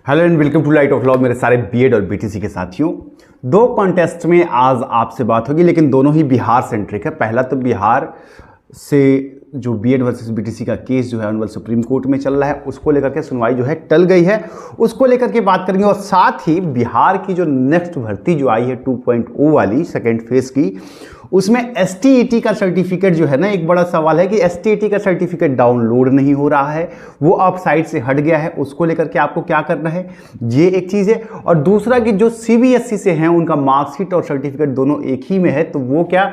Hello and welcome to Light of Law मेरे सारे BEd और बीटीसी के साथियों। दो कॉन्टेस्ट में आज आपसे बात होगी, लेकिन दोनों ही बिहार सेंट्रिक है। पहला तो बिहार से जो बीएड वर्सेस बीटीसी का केस जो है ऑनरेबल सुप्रीम कोर्ट में चल रहा है, उसको लेकर के सुनवाई जो है टल गई है, उसको लेकर के बात करेंगे। और साथ ही बिहार की जो नेक्स्ट भर्ती जो आई है 2.0 वाली सेकेंड फेज की, उसमें एसटीईटी का सर्टिफिकेट जो है ना, एक बड़ा सवाल है कि एसटीईटी का सर्टिफिकेट डाउनलोड नहीं हो रहा है, वो अब साइट से हट गया है। उसको लेकर के आपको क्या करना है, ये एक चीज़ है। और दूसरा कि जो सीबीएसई से हैं उनका मार्कशीट और सर्टिफिकेट दोनों एक ही में है, तो वो क्या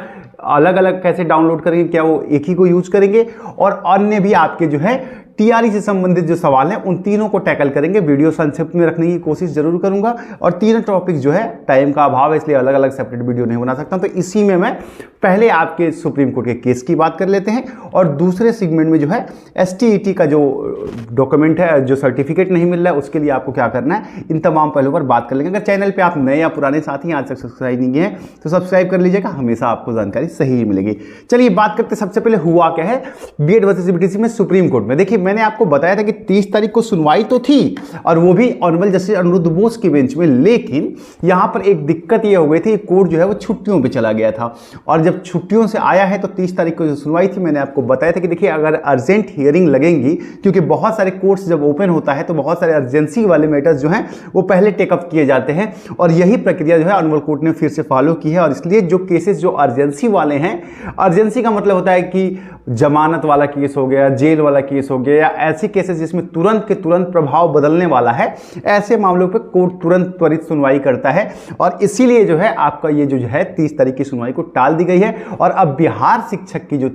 अलग अलग कैसे डाउनलोड करेंगे, क्या वो एक ही को यूज करेंगे। और अन्य भी आपके जो है टीआरई से संबंधित जो सवाल हैं उन तीनों को टैकल करेंगे। वीडियो संक्षिप्त में रखने की कोशिश जरूर करूंगा, और तीनों टॉपिक जो है टाइम का अभाव है इसलिए अलग अलग सेपरेट वीडियो नहीं बना सकता, तो इसी में मैं पहले आपके सुप्रीम कोर्ट के केस की बात कर लेते हैं, और दूसरे सेगमेंट में जो है एसटीईटी का जो डॉक्यूमेंट है, जो सर्टिफिकेट नहीं मिल रहा है, उसके लिए आपको क्या करना है, इन तमाम पहलुओं पर बात कर लेंगे। अगर चैनल पर आप नए या पुराने साथी आज तक सब्सक्राइब नहीं किए हैं तो सब्सक्राइब कर लीजिएगा, हमेशा आपको जानकारी सही मिलेगी। चलिए बात करते, सबसे पहले हुआ क्या है बीएड वर्सेस बीटीसी में सुप्रीम कोर्ट में। देखिए, मैंने आपको बताया था कि 30 तारीख को सुनवाई तो थी, और वो भी ऑनरेबल जस्टिस अनिरुद्ध बोस की बेंच में, लेकिन यहां पर एक दिक्कत ये हो गई थी, कोर्ट जो है वो छुट्टियों पे चला गया था। और जब छुट्टियों से आया है तो 30 तारीख को जो सुनवाई थी, मैंने आपको बताया था कि देखिए अगर अर्जेंट हियरिंग लगेंगी, क्योंकि बहुत सारे कोर्ट्स जब ओपन होता है तो बहुत सारे अर्जेंसी वाले मैटर्स जो हैं वो पहले टेकअप किए जाते हैं, और यही प्रक्रिया जो है ऑनरेबल कोर्ट ने फिर से फॉलो की है। और इसलिए जो केसेस जो अर्जेंसी वाले हैं, अर्जेंसी का मतलब होता है कि जमानत वाला केस हो गया, जेल वाला केस हो गया, या ऐसे केसेस जिसमें तुरंत के तुरंत प्रभाव बदलने वाला है, ऐसे मामलों पे कोर्ट तुरंत त्वरित सुनवाई करता है। और इसीलिए जो है आपका ये जो है 30 तारीख की सुनवाई को टाल दी गई है। और अब बिहार शिक्षक की जो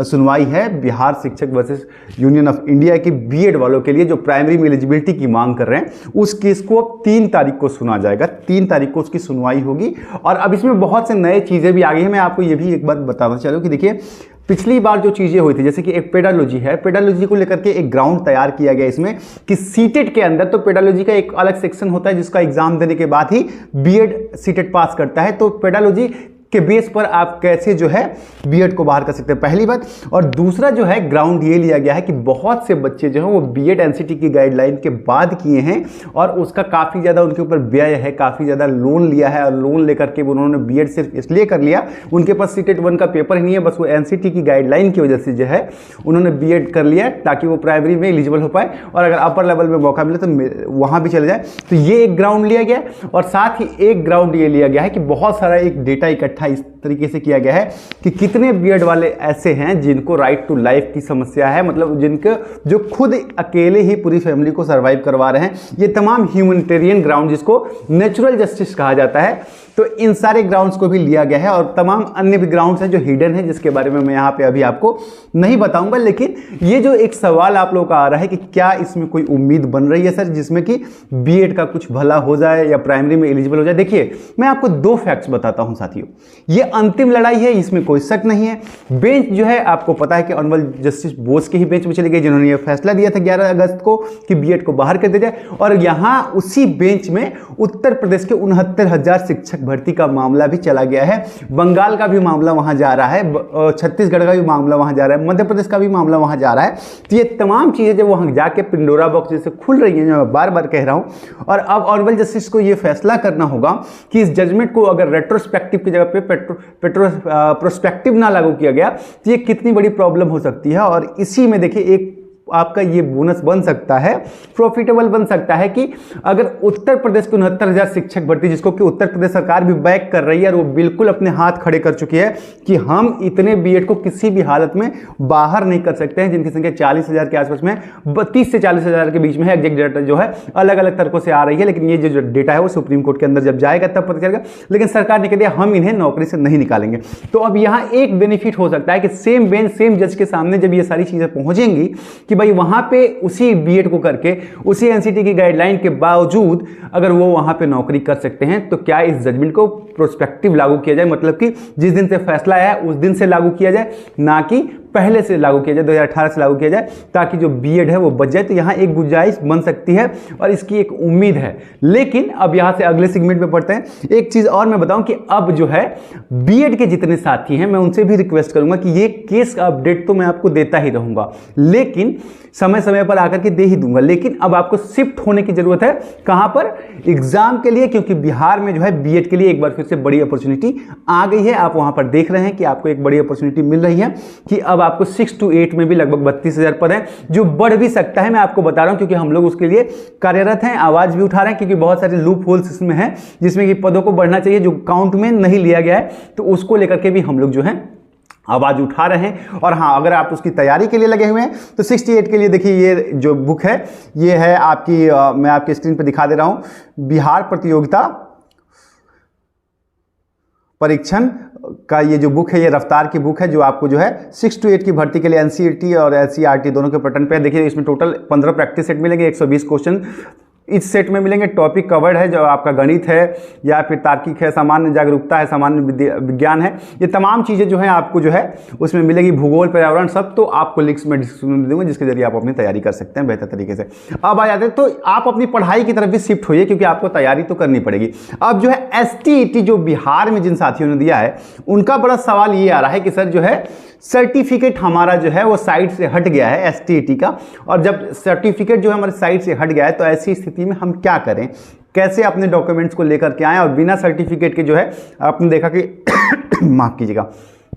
सुनवाई है, बिहार शिक्षक वर्सेस यूनियन ऑफ इंडिया की बीएड वालों के लिए जो प्राइमरी में एलिजिबिलिटी की मांग कर रहे हैं, उस केस को अब 3 तारीख को सुना जाएगा। 3 तारीख को उसकी सुनवाई होगी। और अब इसमें बहुत से नए चीज़ें भी आ गई हैं। मैं आपको ये भी एक बात बताना चाहूँ कि देखिए, पिछली बार जो चीज़ें हुई थी, जैसे कि एक पेडालॉजी है, पेडालॉजी को लेकर के एक ग्राउंड तैयार किया गया इसमें कि सीटेट के अंदर तो पेडालॉजी का एक अलग सेक्शन होता है जिसका एग्जाम देने के बाद ही बीएड सीटेट पास करता है, तो पेडालॉजी के बेस पर आप कैसे जो है बीएड को बाहर कर सकते हैं, पहली बात। और दूसरा जो है ग्राउंड ये लिया गया है कि बहुत से बच्चे जो हैं वो बीएड एनसीटी की गाइडलाइन के बाद किए हैं, और उसका काफ़ी ज़्यादा उनके ऊपर व्यय है, काफ़ी ज़्यादा लोन लिया है, और लोन लेकर के उन्होंने बीएड सिर्फ इसलिए कर लिया, उनके पास सीटेट 1 का पेपर ही नहीं है, बस वो एनसीटी की गाइडलाइन की वजह से जो है उन्होंने बीएड कर लिया ताकि वो प्राइमरी में एलिजिबल हो पाए, और अगर अपर लेवल में मौका मिले तो वहाँ भी चले जाए। तो ये एक ग्राउंड लिया गया, और साथ ही एक ग्राउंड ये लिया गया है कि बहुत सारा एक डेटा इकट्ठा इस तरीके से किया गया है कि कितने बीएड वाले ऐसे हैं जिनको राइट टू लाइफ की समस्या है, मतलब जिनके जो खुद अकेले ही पूरी फैमिली को सर्वाइव करवा रहे हैं। ये तमाम ह्यूमैनिटेरियन ग्राउंड, जिसको नेचुरल जस्टिस कहा जाता है, तो इन सारे ग्राउंड्स को भी लिया गया है। और तमाम अन्य भी ग्राउंड्स हैं जो हिडन है, जिसके बारे में मैं यहाँ पे अभी आपको नहीं बताऊंगा। लेकिन ये जो एक सवाल आप लोगों का आ रहा है कि क्या इसमें कोई उम्मीद बन रही है सर जिसमें कि बीएड का कुछ भला हो जाए या प्राइमरी में एलिजिबल हो जाए। देखिए, मैं आपको 2 फैक्ट्स बताता हूं साथियों, ये अंतिम लड़ाई है, इसमें कोई शक नहीं है। बेंच जो है आपको पता है कि ऑनरेबल जस्टिस बोस के ही बेंच में चली गई, जिन्होंने ये फैसला दिया था 11 अगस्त को कि बीएड को बाहर कर दिया जाए। और यहाँ उसी बेंच में उत्तर प्रदेश के 69,000 शिक्षक भर्ती का मामला भी चला गया है, बंगाल का भी मामला वहां जा रहा है, छत्तीसगढ़ का भी मामला वहां जा रहा है, मध्य प्रदेश का भी मामला वहां जा रहा है। तो ये तमाम चीजें जब वहां जाके पिंडोरा बॉक्स जैसे खुल रही हैं, जो मैं बार बार कह रहा हूं, और अब ऑनरेबल जस्टिस को ये फैसला करना होगा कि इस जजमेंट को अगर रेट्रोस्पेक्टिव की जगह पे प्रोस्पेक्टिव ना लागू किया गया तो ये कितनी बड़ी प्रॉब्लम हो सकती है। और इसी में देखिए एक आपका ये बोनस बन सकता है, प्रॉफिटेबल बन सकता है कि अगर उत्तर प्रदेश के 69,000 शिक्षक भर्ती, जिसको कि उत्तर प्रदेश सरकार भी बैक कर रही है, और वो बिल्कुल अपने हाथ खड़े कर चुकी है कि हम इतने बीएड को किसी भी हालत में बाहर नहीं कर सकते हैं, जिनकी संख्या 40,000 के आसपास में, 32 से 40,000 के बीच में है। एग्जैक्ट डेटा जो है अलग अलग तरीकों से आ रही है, लेकिन ये जो डेटा है वो सुप्रीम कोर्ट के अंदर जब जाएगा तब पता चलेगा। लेकिन सरकार ने कह दिया हम इन्हें नौकरी से नहीं निकालेंगे। तो अब यहाँ एक बेनिफिट हो सकता है कि सेम बेंच सेम जज के सामने जब ये सारी चीजें पहुंचेंगी कि भाई वहां पे उसी बीएड को करके उसी एनसीटी की गाइडलाइन के बावजूद अगर वो वहां पे नौकरी कर सकते हैं, तो क्या इस जजमेंट को प्रोस्पेक्टिव लागू किया जाए, मतलब कि जिस दिन से फैसला आया है उस दिन से लागू किया जाए, ना कि पहले से लागू किया जाए, 2018 से लागू किया जाए, ताकि जो बीएड है वो बच जाए। तो यहाँ एक गुंजाइश बन सकती है और इसकी एक उम्मीद है। लेकिन अब यहाँ से अगले सेगमेंट में पढ़ते हैं। एक चीज़ और मैं बताऊं कि अब जो है बीएड के जितने साथी हैं, मैं उनसे भी रिक्वेस्ट करूंगा कि ये केस का अपडेट तो मैं आपको देता ही रहूंगा, लेकिन समय समय पर आकर के दे ही दूंगा। लेकिन अब आपको शिफ्ट होने की जरूरत है, कहां पर? एग्जाम के लिए, क्योंकि बिहार में जो है बीएड के लिए एक बार फिर से बड़ी अपॉर्चुनिटी आ गई है। आप वहां पर देख रहे हैं कि आपको एक बड़ी अपॉर्चुनिटी मिल रही है कि अब आपको 6 to 8 में भी लगभग 32,000 पद हैं, जो बढ़ भी सकता है। मैं आपको बता रहा हूं क्योंकि हम लोग उसके लिए कार्यरत हैं, आवाज भी उठा रहे हैं, क्योंकि बहुत सारे लूप होल्स इसमें हैं जिसमें कि पदों को बढ़ना चाहिए, जो काउंट में नहीं लिया गया है। तो उसको लेकर के भी हम लोग जो है आवाज उठा रहे हैं। और हाँ, अगर आप उसकी तैयारी के लिए लगे हुए हैं तो 68 के लिए देखिए, ये जो बुक है ये है आपकी, मैं आपके स्क्रीन पर दिखा दे रहा हूं, बिहार प्रतियोगिता परीक्षण का ये जो बुक है, ये रफ्तार की बुक है, जो आपको जो है 6 to 8 की भर्ती के लिए एनसीईआरटी और एससीईआरटी दोनों के पैटर्न पे देखिए। इसमें टोटल 15 प्रैक्टिस सेट मिलेंगे, 120 क्वेश्चन इस सेट में मिलेंगे। टॉपिक कवर्ड है, जो आपका गणित है या फिर तार्किक है, सामान्य जागरूकता है, सामान्य विज्ञान है, ये तमाम चीज़ें जो है आपको जो है उसमें मिलेगी, भूगोल, पर्यावरण, सब। तो आपको लिंक्स में डिस्क्रिप्शन में दे दूंगा, जिसके जरिए आप अपनी तैयारी कर सकते हैं बेहतर तरीके से। अब आ जाते हैं, तो आप अपनी पढ़ाई की तरफ भी शिफ्ट होइए, क्योंकि आपको तैयारी तो करनी पड़ेगी। अब जो है एसटीईटी जो बिहार में जिन साथियों ने दिया है, उनका बड़ा सवाल ये आ रहा है कि सर जो है सर्टिफिकेट हमारा जो है वो साइट से हट गया है एसटीईटी का, और जब सर्टिफिकेट जो है हमारे साइट से हट गया है तो ऐसी स्थिति में हम क्या करें, कैसे अपने डॉक्यूमेंट्स को लेकर के आएं। और बिना सर्टिफिकेट के जो है आपने देखा कि माफ कीजिएगा,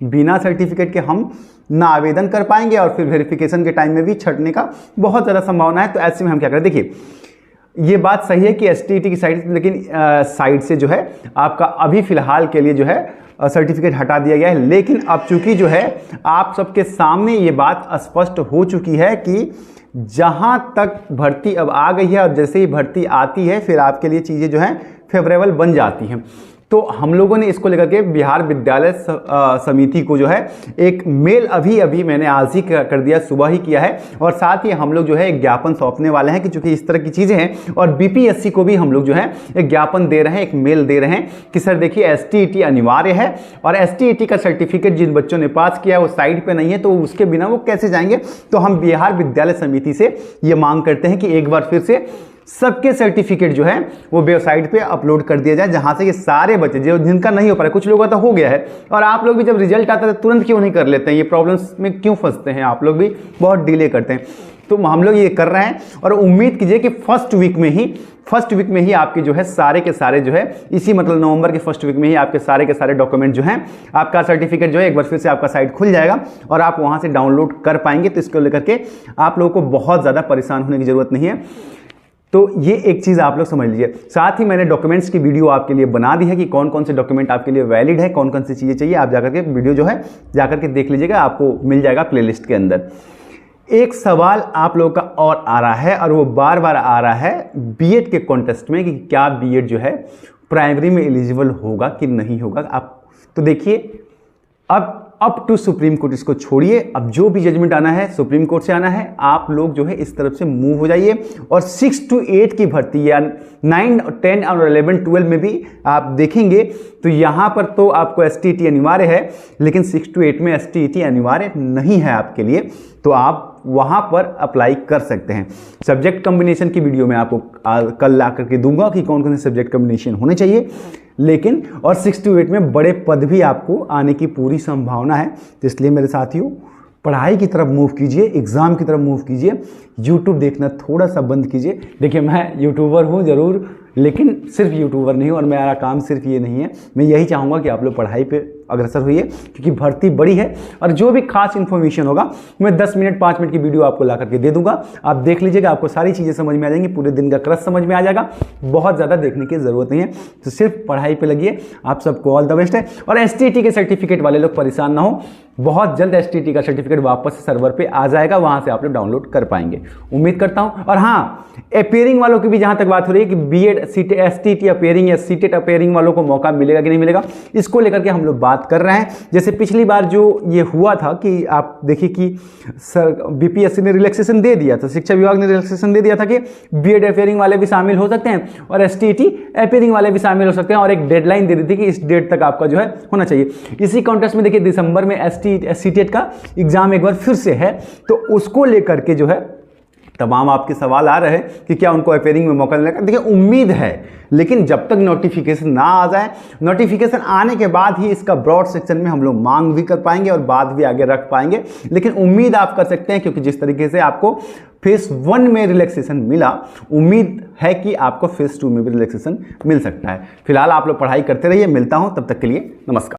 बिना सर्टिफिकेट के हम ना आवेदन कर पाएंगे और फिर वेरिफिकेशन के टाइम में भी छटने का बहुत ज़्यादा संभावना है। तो ऐसे में हम क्या करें? देखिए, ये बात सही है कि एसटीईटी की साइट, लेकिन साइट से जो है आपका अभी फिलहाल के लिए जो है सर्टिफिकेट हटा दिया गया है। लेकिन अब चूंकि जो है आप सबके सामने ये बात स्पष्ट हो चुकी है कि जहां तक भर्ती अब आ गई है और जैसे ही भर्ती आती है फिर आपके लिए चीज़ें जो हैं फेवरेबल बन जाती हैं। तो हम लोगों ने इसको लेकर के बिहार विद्यालय समिति को जो है एक मेल अभी मैंने आज ही कर दिया, सुबह ही किया है। और साथ ही हम लोग जो है एक ज्ञापन सौंपने वाले हैं कि चूंकि इस तरह की चीज़ें हैं, और बीपीएससी को भी हम लोग जो है एक ज्ञापन दे रहे हैं, एक मेल दे रहे हैं कि सर देखिए एसटीईटी अनिवार्य है, और एसटीईटी का सर्टिफिकेट जिन बच्चों ने पास किया है वो साइट पर नहीं है, तो उसके बिना वो कैसे जाएंगे। तो हम बिहार विद्यालय समिति से ये मांग करते हैं कि एक बार फिर से सबके सर्टिफिकेट जो है वो वेबसाइट पे अपलोड कर दिया जाए, जहां से ये सारे बच्चे जो जिनका नहीं हो पा रहा, कुछ लोगों का तो हो गया है, और आप लोग भी जब रिजल्ट आता है तुरंत क्यों नहीं कर लेते हैं, ये प्रॉब्लम्स में क्यों फंसते हैं, आप लोग भी बहुत डिले करते हैं। तो हम लोग ये कर रहे हैं और उम्मीद कीजिए कि फर्स्ट वीक में ही आपके जो है सारे के सारे जो है इसी मतलब नवंबर के फर्स्ट वीक में ही आपके सारे के सारे डॉक्यूमेंट जो हैं, आपका सर्टिफिकेट जो है एक बार फिर से आपका साइट खुल जाएगा और आप वहां से डाउनलोड कर पाएंगे। तो इसको लेकर के आप लोगों को बहुत ज़्यादा परेशान होने की जरूरत नहीं है। तो ये एक चीज़ आप लोग समझ लीजिए। साथ ही मैंने डॉक्यूमेंट्स की वीडियो आपके लिए बना दी है कि कौन कौन से डॉक्यूमेंट आपके लिए वैलिड है, कौन कौन सी चीज़ें चाहिए। आप जाकर के वीडियो जो है जाकर के देख लीजिएगा, आपको मिल जाएगा प्लेलिस्ट के अंदर। एक सवाल आप लोगों का और आ रहा है, और वो बार बार आ रहा है बीएड के कॉन्टेस्ट में कि क्या बीएड जो है प्राइमरी में एलिजिबल होगा कि नहीं होगा। आप तो देखिए, अब अप टू सुप्रीम कोर्ट, इसको छोड़िए, अब जो भी जजमेंट आना है सुप्रीम कोर्ट से आना है। आप लोग जो है इस तरफ से मूव हो जाइए, और 6 to 8 की भर्ती या 9, 10 और 11, 12 में भी आप देखेंगे तो यहाँ पर तो आपको एसटीईटी अनिवार्य है, लेकिन 6 to 8 में एसटीईटी अनिवार्य नहीं है आपके लिए, तो आप वहाँ पर अप्लाई कर सकते हैं। सब्जेक्ट कम्बिनेशन की वीडियो मैं आपको कल ला करके दूंगा कि कौन कौन से सब्जेक्ट कम्बिनेशन होने चाहिए, लेकिन और 6 to 8 में बड़े पद भी आपको आने की पूरी संभावना है। तो इसलिए मेरे साथियों, पढ़ाई की तरफ मूव कीजिए, एग्ज़ाम की तरफ मूव कीजिए, यूट्यूब देखना थोड़ा सा बंद कीजिए। देखिए, मैं यूट्यूबर हूँ ज़रूर, लेकिन सिर्फ यूट्यूबर नहीं हूँ, और मेरा काम सिर्फ ये नहीं है। मैं यही चाहूँगा कि आप लोग पढ़ाई पे अग्रसर होइए, क्योंकि भर्ती बड़ी है, और जो भी खास इन्फॉर्मेशन होगा मैं 10 मिनट 5 मिनट की वीडियो आपको ला करके दे दूंगा। आप देख लीजिएगा, आपको सारी चीज़ें समझ में आ जाएंगी, पूरे दिन का क्रश समझ में आ जाएगा। बहुत ज़्यादा देखने की ज़रूरत नहीं है, तो सिर्फ पढ़ाई पे लगिए। आप सबको ऑल द बेस्ट है। और एसटीईटी के सर्टिफिकेट वाले लोग परेशान ना हो, बहुत जल्द एसटीईटी का सर्टिफिकेट वापस सर्वर पर आ जाएगा, वहाँ से आप लोग डाउनलोड कर पाएंगे, उम्मीद करता हूँ। और हाँ, अपीयरिंग वालों की भी जहाँ तक बात हो रही है कि बीएड STT अपेयरिंग या सीटेट अपेयरिंग वालों को मौका मिलेगा कि नहीं मिलेगा, इसको लेकर के हम लोग बात कर रहे हैं। जैसे पिछली बार जो ये हुआ था कि आप देखिए कि सर BPSC ने रिलैक्सेशन दे दिया था, शिक्षा विभाग ने रिलैक्सेशन दे दिया था कि BEd अपेयरिंग वाले भी शामिल हो सकते हैं और STT अपेयरिंग वाले भी शामिल हो सकते हैं, और एक डेडलाइन दे दी थी कि इस डेट तक आपका जो है होना चाहिए। इसी कॉन्टेस्ट में देखिए दिसंबर में सीटेट का एग्जाम एक बार फिर से है, तो उसको लेकर के जो है तमाम आपके सवाल आ रहे हैं कि क्या उनको अपेयरिंग में मौका मिलेगा। देखिए उम्मीद है, लेकिन जब तक नोटिफिकेशन ना आ जाए, नोटिफिकेशन आने के बाद ही इसका ब्रॉड सेक्शन में हम लोग मांग भी कर पाएंगे और बात भी आगे रख पाएंगे। लेकिन उम्मीद आप कर सकते हैं, क्योंकि जिस तरीके से आपको फेज 1 में रिलैक्सेशन मिला, उम्मीद है कि आपको फेज 2 में भी रिलैक्सेशन मिल सकता है। फिलहाल आप लोग पढ़ाई करते रहिए, मिलता हूं, तब तक के लिए नमस्कार।